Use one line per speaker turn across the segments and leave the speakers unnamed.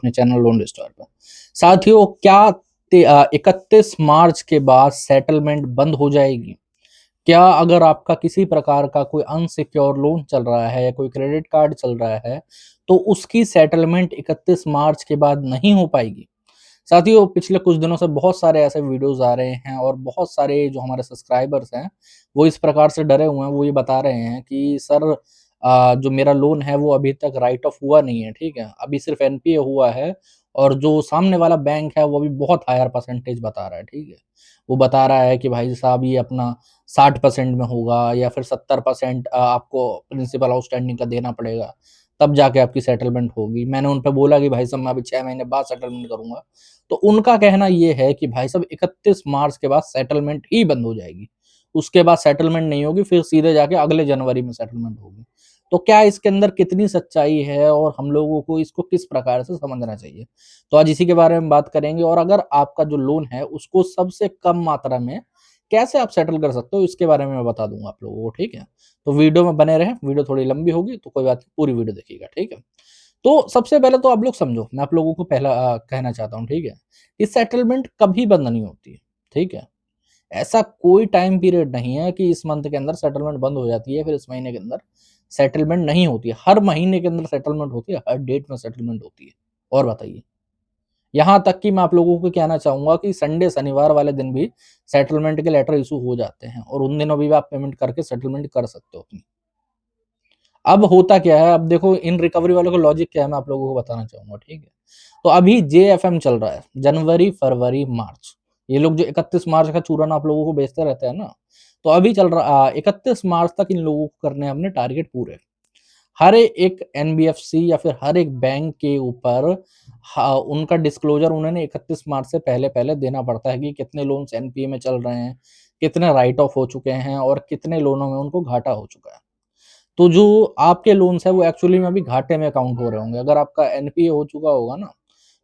अपने channel loan star पर। साथियों, क्या 31 मार्च के बाद सेटलमेंट बंद हो जाएगी? क्या अगर आपका किसी प्रकार का कोई अनसिक्योर लोन चल रहा है या कोई क्रेडिट कार्ड चल रहा है, तो उसकी सेटलमेंट 31 मार्च के बाद नहीं हो पाएगी? साथियों, पिछले कुछ दिनों से बहुत सारे ऐसे वीडियोज़ आ रहे हैं और बहुत सारे जो हमारे सब्सक्राइबर्स हैं, वो इस प्रकार से डरे हुए हैं, वो ये बता रहे हैं कि सर जो मेरा लोन है वो अभी तक राइट ऑफ हुआ नहीं है, ठीक है? अभी सिर्फ़ एनपीए हुआ है और जो सामने वाला बैंक है वो भी बहुत हायर परसेंटेज बता रहा है, ठीक है? वो बता रहा है कि भाई साहब ये अपना 60% में होगा या फिर 70% आपको प्रिंसिपल आउटस्टैंडिंग का देना पड़ेगा, तब जाके आपकी सेटलमेंट होगी। मैंने उन पे बोला कि भाई साहब मैं अभी 6 महीने बाद सेटलमेंट करूँगा। तो उनका कहना ये है कि भाई साहब 31 मार्च के बाद सेटलमेंट ही बंद हो जाएगी। उसके बाद सेटलमेंट नहीं होगी, फिर सीधे जाके अगले जनवरी में सेटलमेंट होगी। तो क्या इसके अंदर कितनी सच्चाई है और हम लोगों को इसको किस प्रकार से समझना चाहिए? तो आज इसी के बारे में बात करेंगे और अगर आपका जो लोन है उसको सबसे कम मात्रा में कैसे आप सेटल कर सकते हो, इसके बारे में मैं बता दूँगा आप लोगों को, ठीक है? तो वीडियो में बने रहें, वीडियो थोड़ी लंबी होगी तो कोई बात नहीं, पूरी वीडियो देखिएगा, ठीक है? तो सबसे पहले तो आप लोग समझो, मैं आप लोगों को पहला कहना चाहता हूँ, ठीक है? कि सेटलमेंट कभी बंद नहीं होती है, ठीक है? ऐसा कोई टाइम पीरियड नहीं है कि इस मंथ के अंदर सेटलमेंट बंद हो जाती है, फिर इस महीने के अंदर सेटलमेंट नहीं होती है। हर महीने के अंदर सेटलमेंट होती है, हर डेट में सेटलमेंट होती है। और बताइए? यहाँ तक कि मैं आप लोगों को कहना चाहूँगा कि संडे, शनिवार वाले दिन भी सेटलमेंट के लेटर इश्यू हो जाते हैं और उन दिनों भी आप पेमेंट करके सेटलमेंट कर सकते हो अपनी। अब होता क्या है, अब देखो इन रिकवरी वालों का लॉजिक क्या है, मैं आप लोगों को बताना चाहूँगा, ठीक है? तो अभी जेएफएम चल रहा है, जनवरी, फरवरी, मार्च। ये लोग जो 31 मार्च का चूरन आप लोगों को बेचते रहते हैं ना, तो अभी चल रहा 31 मार्च तक इन लोगों को करने हैं अपने टारगेट पूरे। हर एक एनबीएफसी या फिर हर एक बैंक के ऊपर उनका डिस्क्लोजर उन्होंने 31 मार्च से पहले-पहले देना पड़ता है कि कितने लोन्स एनपीए में चल रहे हैं, कितने राइट ऑफ हो चुके हैं और कितने लोनों में उनको घाटा हो चुका है। तो जो आपके लोन्स हैं वो एक्चुअली में अभी घाटे में काउंट हो रहे होंगे। अगर आपका एनपीए हो चुका होगा ना,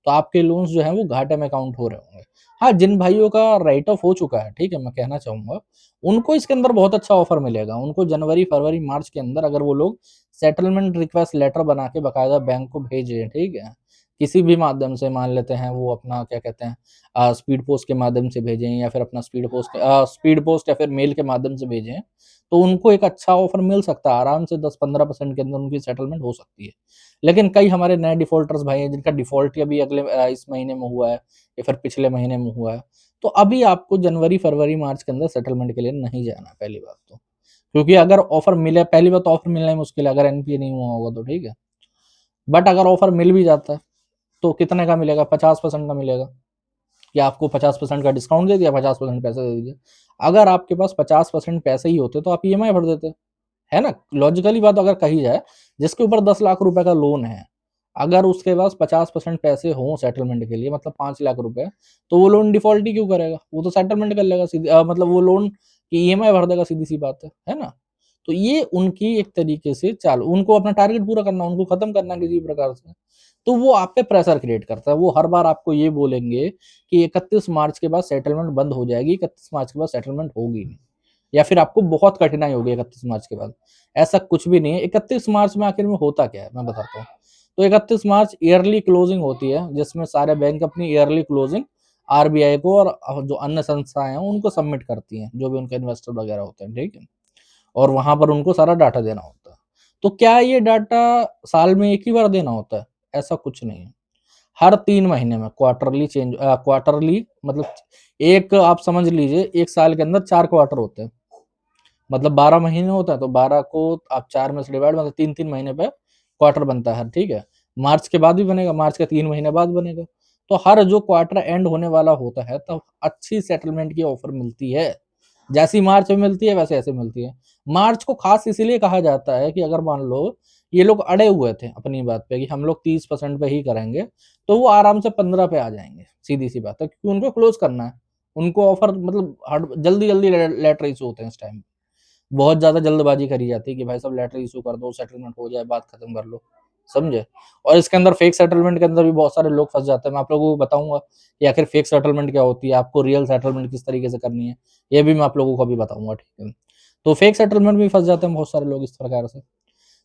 तो आपके लोन्स जो हैं वो घाटे में काउंट हो रहे होंगे। हाँ, जिन भाइयों का राइट ऑफ हो चुका है, ठीक है? मैं कहना चाहूँगा, उनको इसके अंदर बहुत अच्छा ऑफर मिलेगा। उनको जनवरी, फरवरी, मार्च के अंदर अगर वो लोग सेटलमेंट रिक्वेस्ट लेटर बना के बाकायदा बैंक को भेजें, ठीक है? किसी भी माध्यम से मान लेते हैं वो अपना क्या कहते हैं स्पीड पोस्ट के माध्यम से भेजें या फिर अपना स्पीड पोस्ट या फिर मेल के माध्यम से भेजें, तो उनको एक अच्छा ऑफर मिल सकता है। आराम से 10-15% के अंदर उनकी सेटलमेंट हो सकती है। लेकिन कई हमारे नए डिफ़ॉल्टर्स भाई हैं जिनका डिफ़ॉल्ट ही अभी इस महीने में हुआ है या फिर पिछले महीने में हुआ है। तो अभी आपको जनवरी, फरवरी, मार्च के अंदर सेटलमेंट के लिए नहीं जाना है पहली बात तो। क्योंकि अगर ऑफर मिले पहली बात तो ऑफर मिलना ही मुश्किल है अगर एनपीए नहीं हुआ होगा तो, ठीक है? बट अगर ऑफर मिल भी जाता है, तो कितने का मिलेगा? 50% का मिलेगा कि आपको 50% का डिस्काउंट दे दिया, 50% पैसे दे दीजिए। अगर आपके पास 50% पैसे ही होते तो आप ईएमआई भर देते। है ना? लॉजिकली बात अगर कही जाए, जिसके ऊपर 10 लाख रुपए का लोन है, अगर उसके पास 50% पैसे हों सेटलमेंट के लिए मतलब 5 लाख रुपए, तो वो लोन डिफ़ॉल्ट ही क्यों करेगा? वो तो सेटलमेंट कर लेगा मतलब वो लोन की ईएमआई भर देगा सीधी-सी बात है ना? तो ये उनकी एक तरीके से चाल उनको अपना टारगेट पूरा करना, उनको खत्म करना है किसी भी प्रकार से। तो वो आप पे प्रेशर क्रिएट करता है। वो हर बार आपको ये बोलेंगे कि 31 मार्च के बाद सेटलमेंट बंद हो जाएगी, 31 मार्च के बाद सेटलमेंट होगी नहीं। या फिर आपको बहुत कठिनाई होगी 31 मार्च के बाद। ऐसा कुछ भी नहीं है। 31 मार्च में आखिर में होता क्या है? मैं बताता हूँ। तो 31 मार्च ईयरली क्लोजिंग होती है, जिसमें सारे बैंक अपनी ईयरली क्लोजिंग आरबीआई को और जो अन्य संस्थाएँ हैं, उनको सबमिट करती हैं, जो भी उनके इन्वेस्टर वगैरह होते हैं, ठीक है? और वहाँ पर उनको सारा डाटा देना होता है। तो क्या ये डाटा साल में एक ही बार देना होता है? ऐसा कुछ नहीं है। हर 3 महीने में क्वार्टरली मतलब एक आप समझ लीजिए 1 साल के अंदर 4 क्वार्टर होते हैं। मतलब 12 महीने होता है तो 12 को आप 4 में से डिवाइड मतलब 3-3 महीने पे क्वार्टर बनता है, ठीक है? मार्च के बाद भी बनेगा, मार्च के 3 महीने बाद बनेगा। तो हर जो क्वार्टर एंड होने वाला होता है तब अच्छी सेटलमेंट की ऑफर मिलती है। जैसी मार्च में मिलती है वैसे ऐसे मिलती है। मार्च को खास इसीलिए कहा जाता है कि अगर मान लो ये लोग अड़े हुए थे अपनी बात पे कि हम लोग 30% पे ही करेंगे, तो वो आराम से 15 पे आ जाएँगे, सीधी-सी बात है क्योंकि उनको क्लोज़ करना है। उनको ऑफर मतलब हड जल्दी-जल्दी लेटर इश्यू होते हैं इस टाइम। बहुत ज़्यादा जल्दबाज़ी करी जाती है कि भाई साहब लेटर इश्यू कर दो, सेटलमेंट हो जाए, बात खत्म कर लो, समझे? और इसके अंदर फेक सेटलमेंट के अंदर भी बहुत सारे लोग फँस जाते हैं। मैं आप लोगों को बताऊँगा कि आखिर फेक सेटलमेंट क्या होती है, आपको रियल सेटलमेंट किस तरीके से करनी है, ये भी मैं आप लोगों को अभी बताऊँगा, ठीक है? तो फेक सेटलमेंट में फँस जाते हैं बहुत सारे लोग इस प्रकार से।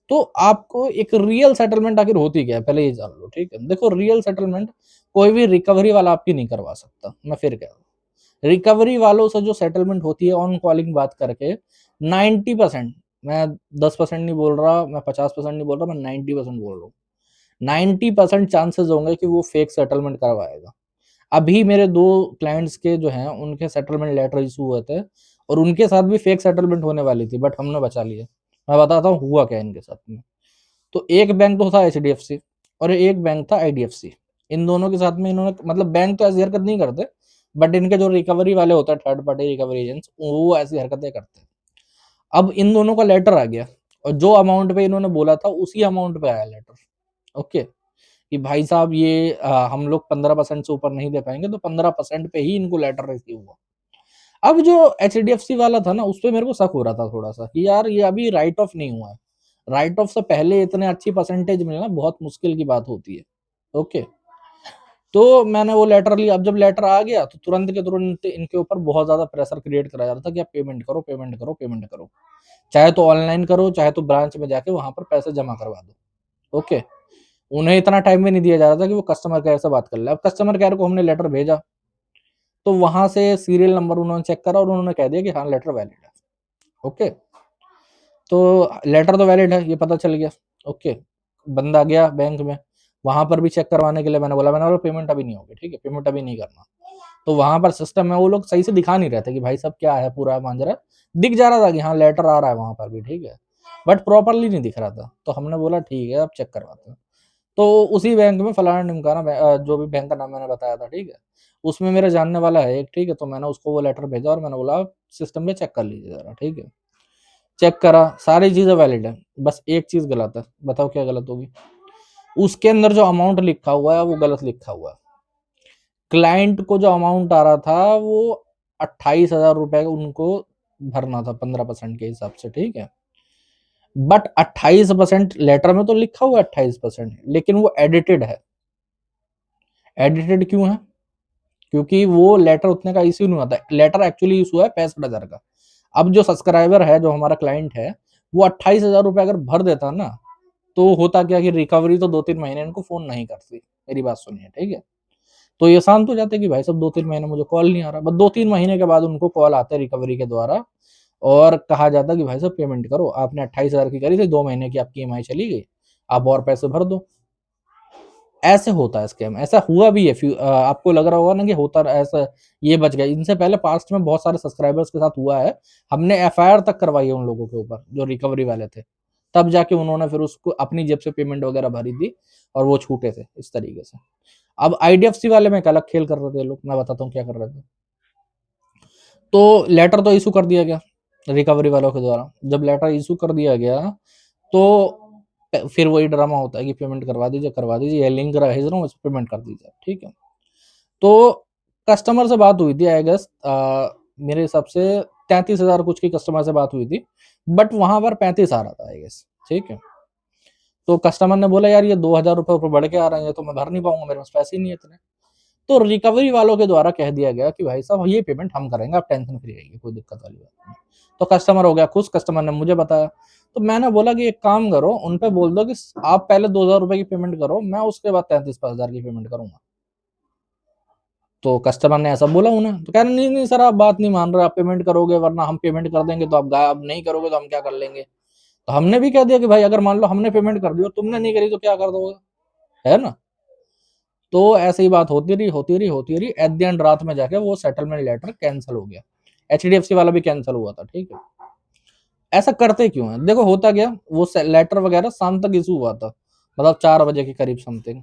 तो आपको एक रियल सेटलमेंट आखिर होती क्या है, पहले ये जान लो, ठीक है? देखो, रियल सेटलमेंट कोई भी रिकवरी वाला आपकी नहीं करवा सकता, मैं फिर कह रहा हूँ। रिकवरी वालों से जो सेटलमेंट होती है ऑन कॉलिंग बात करके, 90%, मैं 10% नहीं बोल रहा, मैं 50% नहीं बोल रहा, मैं 90% बोल रहा हूँ। 90% चांसेस होंगे कि वो फेक सेटलमेंट करवाएगा। अभी मेरे 2 क्लाइंट्स के जो हैं, उनके सेटलमेंट लेटर इश्यू हुए थे और उनके साथ भी फेक सेटलमेंट होने वाली थी, बट हमने बचा लिया। मैं बताता हूँ हुआ क्या इनके साथ में। तो एक बैंक तो था एचडीएफसी और एक बैंक था आईडीएफसी। इन दोनों के साथ में इन्होंने, मतलब बैंक तो ऐसी हरकत नहीं करते, बट इनके जो रिकवरी वाले होते हैं, थर्ड पार्टी रिकवरी एजेंट्स, वो ऐसी हरकतें करते हैं। अब इन दोनों का लेटर आ गया और जो अमाउंट पे इन्होंने बोला था उसी अमाउंट पे आया लेटर। ओके, कि भाई साहब ये हम लोग 15% से ऊपर नहीं दे पाएंगे, तो 15% पे ही इनको लेटर रिसीव हुआ। अब जो एचडीएफसी वाला था ना, उस पे मेरे को शक हो रहा था थोड़ा सा कि यार ये अभी राइट ऑफ नहीं हुआ है। राइट ऑफ से पहले इतने अच्छी परसेंटेज मिलना बहुत मुश्किल की बात होती है। ओके, तो मैंने वो लेटर लिया। अब जब लेटर आ गया तो तुरंत के तुरंत इनके ऊपर बहुत ज्यादा प्रेशर क्रिएट करा जा रहा था कि आप पेमेंट करो, पेमेंट करो, पेमेंट करो, चाहे तो ऑनलाइन करो, चाहे तो ब्रांच में जाके वहां पर पैसे जमा करवा दो। ओके, उन्हें इतना टाइम भी नहीं दिया जा रहा था कि वो कस्टमर केयर से बात कर ले। अब कस्टमर केयर को हमने लेटर भेजा, तो वहां से सीरियल नंबर उन्होंने चेक करा और उन्होंने कह दिया कि हाँ लेटर वैलिड है। ओके, तो लेटर तो वैलिड है, ये पता चल गया। ओके, बंदा गया बैंक में, वहां पर भी चेक करवाने के लिए मैंने बोला पेमेंट अभी नहीं होगी, ठीक है, पेमेंट अभी नहीं करना। तो वहां पर सिस्टम में वो लोग सही से दिखा नहीं रहे थे कि भाई साहब क्या है पूरा मांजरा। दिख जा रहा था कि हाँ लेटर आ रहा है वहां पर भी, ठीक है, बट प्रॉपरली नहीं दिख रहा था। तो हमने बोला ठीक है, अब चेक करवाते हैं। तो उसी बैंक में फलाना ढिमकाना जो भी बैंक का नाम मैंने बताया था, ठीक है, उसमें मेरे जानने वाला है एक, ठीक है, तो मैंने उसको वो लेटर भेजा और मैंने बोला सिस्टम में चेक कर लीजिए जरा, ठीक है। चेक करा, सारी चीजें वैलिड है, बस एक चीज गलत है। बताओ क्या गलत होगी? उसके अंदर जो अमाउंट लिखा हुआ है वो गलत लिखा हुआ है। क्लाइंट को जो अमाउंट आ रहा था वो 28,000 रुपए उनको भरना था 15% के हिसाब से, ठीक है। बट 28% लेटर में तो लिखा हुआ है 28%, लेकिन वो एडिटेड है। एडिटेड क्यों है? क्योंकि वो लेटर उतने का इश्यू नहीं होता। लेटर एक्चुअली इशू है 65,000 का। अब जो सब्सक्राइबर है, जो हमारा क्लाइंट है, वो 28,000 रुपए अगर भर देता ना, तो होता क्या कि रिकवरी तो 2-3 महीने इनको फोन नहीं करती। मेरी बात सुनिए, ठीक है। तो ये शांत हो जाते कि भाई साहब 2-3 महीने मुझे कॉल नहीं आ रहा, बस 2-3 महीने के बाद उनको कॉल आते रिकवरी के द्वारा और कहा जाता कि भाई साहब पेमेंट करो, आपने 28,000 की करी थी, 2 महीने की आपकी ईएमआई चली गई, आप और पैसे भर दो। ऐसे होता है स्कैम, ऐसा हुआ भी है। आपको लग रहा होगा ना कि होता ऐसा, ये बच गया। इनसे पहले पास्ट में बहुत सारे सब्सक्राइबर्स के साथ हुआ है। हमने एफआईआर तक करवाई है उन लोगों के ऊपर जो रिकवरी वाले थे, तब जाके उन्होंने फिर उसको अपनी जेब से पेमेंट वगैरह भरी थी और वो छूटे थे इस तरीके से। अब आईडीएफसी वाले में एक अलग खेल कर रहे थे लोग, मैं बताता हूँ क्या कर रहे थे। तो लेटर तो इशू कर दिया गया रिकवरी वालों के द्वारा। जब लेटर इशू कर दिया गया तो फिर वही ड्रामा होता है कि पेमेंट करवा दीजिए, करवा दीजिए, ये लिंक भेज रहा हूँ, इस पर पेमेंट कर दीजिए, ठीक है। तो कस्टमर से बात हुई थी, आई गेस मेरे हिसाब से 33,000 कुछ की कस्टमर से बात हुई थी, बट वहां पर 35 आ रहा था, आई गेस, ठीक है। तो कस्टमर ने बोला यार ये 2,000 रुपए ऊपर बढ़ के आ रहे हैं, तो मैं भर नहीं पाऊंगा, मेरे पास पैसे ही नहीं है इतने। तो रिकवरी वालों के द्वारा कह दिया गया कि भाई साहब ये पेमेंट हम करेंगे, आप टेंशन फ्री रहिए, कोई दिक्कत वाली बात नहीं। तो कस्टमर हो गया खुश, कस्टमर ने मुझे बताया। तो मैंने बोला कि एक काम करो, उन पे बोल दो कि आप पहले 2,000 रुपए की पेमेंट करो, मैं उसके बाद 33,000 की पेमेंट करूंगा। तो कस्टमर ने ऐसा बोला उन्हें, तो कह रहे नहीं नहीं सर, आप बात नहीं मान रहे, आप पेमेंट करोगे, वरना हम पेमेंट कर देंगे तो आप गायब, नहीं करोगे तो हम क्या कर लेंगे। तो हमने भी कह दिया कि भाई अगर मान लो हमने पेमेंट कर दी और तुमने नहीं करी तो क्या कर दोगे, है ना। तो ऐसे ही बात होती रही, होती रही, होती रही। एट द एंड रात में जाके वो सेटलमेंट लेटर कैंसिल हो गया। एचडीएफसी वाला भी कैंसिल हुआ था, ठीक है। ऐसा करते क्यों है? देखो होता क्या, वो लेटर वगैरह शाम तक इशू हुआ था, मतलब 4 बजे के करीब समथिंग।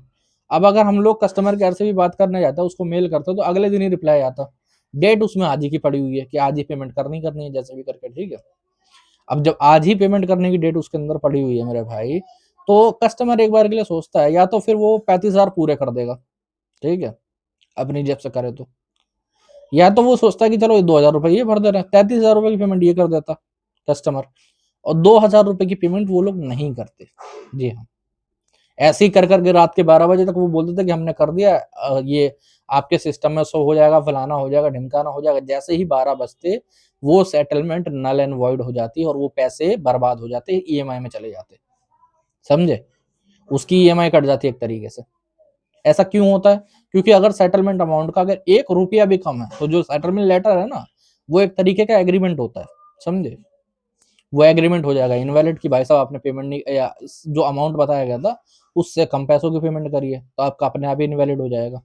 अब अगर हम लोग कस्टमर केयर से भी बात करने जाते, उसको मेल करते, तो अगले दिन ही रिप्लाई आता। डेट उसमें आज ही की पड़ी हुई है कि आज ही पेमेंट करनी करनी है, जैसे भी करके, ठीक है। अब जब आज ही पेमेंट करने की डेट उसके अंदर पड़ी हुई है मेरे भाई, तो कस्टमर एक बार के लिए सोचता है, या तो फिर वो 35,000 पूरे कर देगा, ठीक है, अपनी जेब से करे तो, या तो वो सोचता है कि चलो 2,000 रुपए ये भर दे रहे हैं, 33,000 रुपए की पेमेंट ये कर देता कस्टमर, और 2,000 रुपए की पेमेंट वो लोग नहीं करते। जी हाँ, ऐसे ही कर करके रात के 12 बजे तक वो बोलते थे कि हमने कर दिया, ये आपके सिस्टम में शो हो जाएगा, फलाना हो जाएगा, ढिमकाना हो जाएगा। जैसे ही 12 बजते वो सेटलमेंट नल एंड वॉइड हो जाती और वो पैसे बर्बाद हो जाते, ईएमआई में चले जाते। समझे? उसकी ईएमआई कट जाती है एक तरीके से। ऐसा क्यों होता है? क्योंकि अगर सेटलमेंट अमाउंट का अगर ₹1 भी कम है, तो जो सेटलमेंट लेटर है ना, वो एक तरीके का एग्रीमेंट होता है, समझे? वो एग्रीमेंट हो जाएगा इनवैलिड कि भाई साहब आपने पेमेंट नहीं या जो अमाउंट बताया गया था, उससे कम पैसों की पेमेंट करिए, तो आपका अपने आप ही इनवैलिड हो जाएगा।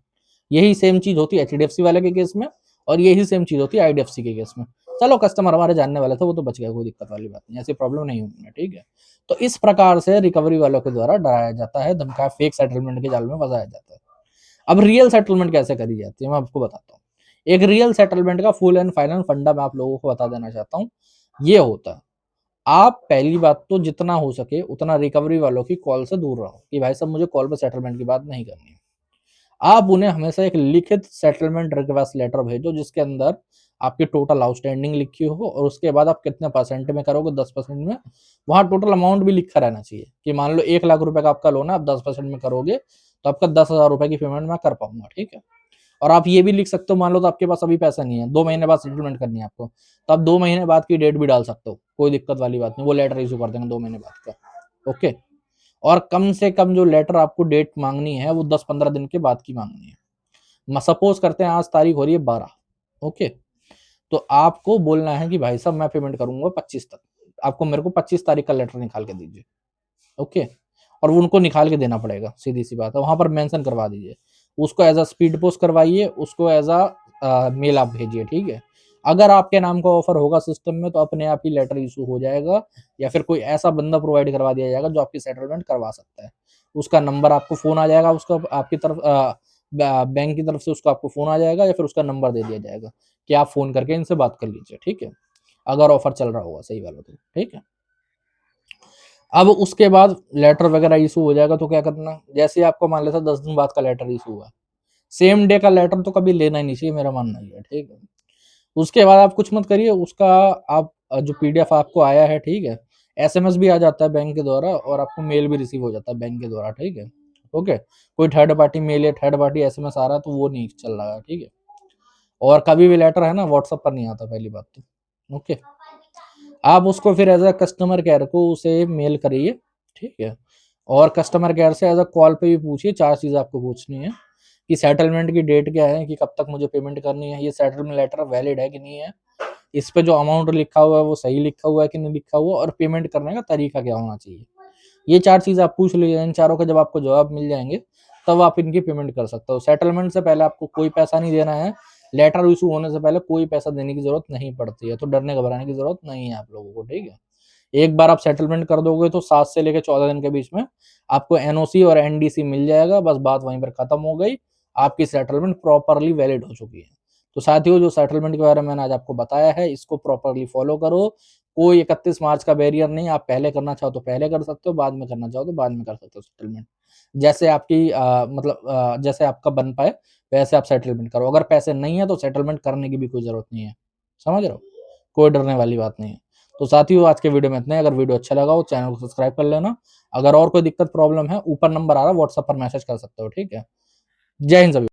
यही सेम चीज़ होती है एचडीएफसी वाले के केस में और यही सेम चीज़ होती है आईडीएफसी के केस में। चलो कस्टमर हमारे जानने वाले थे, वो तो बच गया, कोई दिक्कत वाली बात नहीं, ऐसी प्रॉब्लम नहीं होगी ना, ठीक है? तो इस प्रकार से रिकवरी वालों के द्वारा डराया जाता है, धमकाया, फेक सेटलमेंट के जाल में फँसाया जाता है। अब रियल सेटलमेंट कैसे करी जाती है, मैं आपको बताता हूँ। एक रियल सेटलमेंट का फुल एंड फाइनल फंडा मैं आप लोगों को बता देना चाहता हूँ। ये होता है, आप पहली बात तो जितना हो सके उतना रिकवरी वालों की कॉल से दूर रहो कि भाई साहब मुझे कॉल पे सेटलमेंट की बात नहीं करनी है। आप उन्हें हमेशा एक लिखित सेटलमेंट रिक्वेस्ट लेटर भेजो जिसके अंदर आपकी टोटल आउटस्टैंडिंग लिखी हो और उसके बाद आप कितने परसेंट में करोगे, 10% में, वहां टोटल अमाउंट भी लिखा रहना चाहिए कि मान लो 1 लाख रुपए का आपका लोन है, आप 10% में करोगे तो आपका 10,000 रुपए की पेमेंट मैं कर पाऊंगा, ठीक है? और आप ये भी लिख सकते हो, मान लो तो आपके पास अभी पैसा नहीं है, 2 महीने बाद सेटलमेंट करनी है आपको, तो आप 2 महीने बाद की डेट भी डाल सकते हो, कोई दिक्कत वाली बात नहीं, वो लेटर इशू कर देंगे 2 महीने बाद का। ओके। और कम से कम जो लेटर आपको डेट मांगनी है वो 10-15 दिन के बाद की मांगनी है। सपोज करते हैं आज तारीख हो रही है 12, ओके, तो आपको बोलना है कि भाई साहब मैं पेमेंट करूंगा 25 तक, आपको मेरे को 25 तारीख का लेटर निकाल के दीजिए, ओके? और वो उनको निकाल के देना पड़ेगा, सीधी सी बात है, वहां पर मेंशन करवा दीजिए, उसको एज अ स्पीड पोस्ट करवाइए, उसको एज अ मेल आप भेजिए, ठीक है? अगर आपके नाम का ऑफर होगा सिस्टम में तो अपने आप ही लेटर इशू हो जाएगा या फिर कोई ऐसा बंदा प्रोवाइड करवा दिया जाएगा जो आपकी सेटलमेंट करवा सकता है। उसका नंबर आपको फोन आ जाएगा, उसका आपकी तरफ बैंक की तरफ से उसको आपको फोन आ जाएगा या फिर उसका नंबर दे दिया जाएगा कि आप फोन करके इनसे बात कर लीजिए, ठीक है? अगर ऑफर चल रहा होगा सही वाला तो, ठीक है? अब उसके बाद लेटर वगैरह इशू हो जाएगा तो क्या करना, जैसे आपको मान लेता 10 दिन बाद का लेटर इशू हुआ, सेम डे का लेटर तो कभी लेना ही नहीं चाहिए, मेरा मानना ये है, ठीक है? उसके बाद आप कुछ मत करिए, उसका आप जो पीडीएफ आपको आया है, ठीक है, एसएमएस भी आ जाता है बैंक के द्वारा और आपको मेल भी रिसीव हो जाता है बैंक के द्वारा, ठीक है? ओके। कोई थर्ड पार्टी मेल या थर्ड पार्टी एसएमएस आ रहा है तो वो नहीं चल रहा है, ठीक है? और कभी भी लेटर है ना व्हाट्सएप पर नहीं आता, पहली बात तो, ओके? आप उसको फिर एज अ कस्टमर केयर को उसे मेल करिए, ठीक है? और कस्टमर केयर से एज अ कॉल पे भी पूछिए, 4 चीज़ आपको पूछनी है कि सेटलमेंट की डेट क्या है, कि कब तक मुझे पेमेंट करनी है, ये सेटलमेंट लेटर वैलिड है कि नहीं है, इस पे जो अमाउंट लिखा हुआ है वो सही लिखा हुआ है कि नहीं लिखा हुआ, और पेमेंट करने का तरीका क्या होना चाहिए। ये 4 चीज़ आप पूछ लीजिए, इन चारों का जब आपको जवाब मिल जाएंगे तब आप इनकी पेमेंट कर सकते हो। सेटलमेंट से पहले आपको कोई पैसा नहीं देना है, लेटर इशू होने से पहले कोई पैसा देने की जरूरत नहीं पड़ती है, तो डरने घबराने की जरूरत नहीं है आप लोगों को, ठीक है? एक बार आप सेटलमेंट कर दोगे तो 7 से लेकर 14 दिन के बीच में आपको एनओसी और एनडीसी मिल जाएगा, बस बात वहीं पर खत्म हो गई, आपकी सेटलमेंट प्रॉपरली वैलिड हो चुकी है। तो साथियों, जो सेटलमेंट के बारे में मैंने आज आपको बताया है इसको प्रॉपरली फॉलो करो। कोई 31 मार्च का बैरियर नहीं, आप पहले करना चाहो तो पहले कर सकते हो, बाद में करना चाहो तो बाद में कर सकते हो सेटलमेंट। जैसे आपकी जैसे आपका बन पाए वैसे आप सेटलमेंट करो। अगर पैसे नहीं है तो सेटलमेंट करने की भी कोई जरूरत नहीं है, समझ रहे हो? कोई डरने वाली बात नहीं है। तो साथियों, आज के वीडियो में इतना ही। अगर वीडियो अच्छा लगा हो चैनल को सब्सक्राइब कर लेना। अगर और कोई दिक्कत प्रॉब्लम है, ऊपर नंबर आ रहा है, व्हाट्सएप पर मैसेज कर सकते हो, ठीक है? जय हिंद सभी।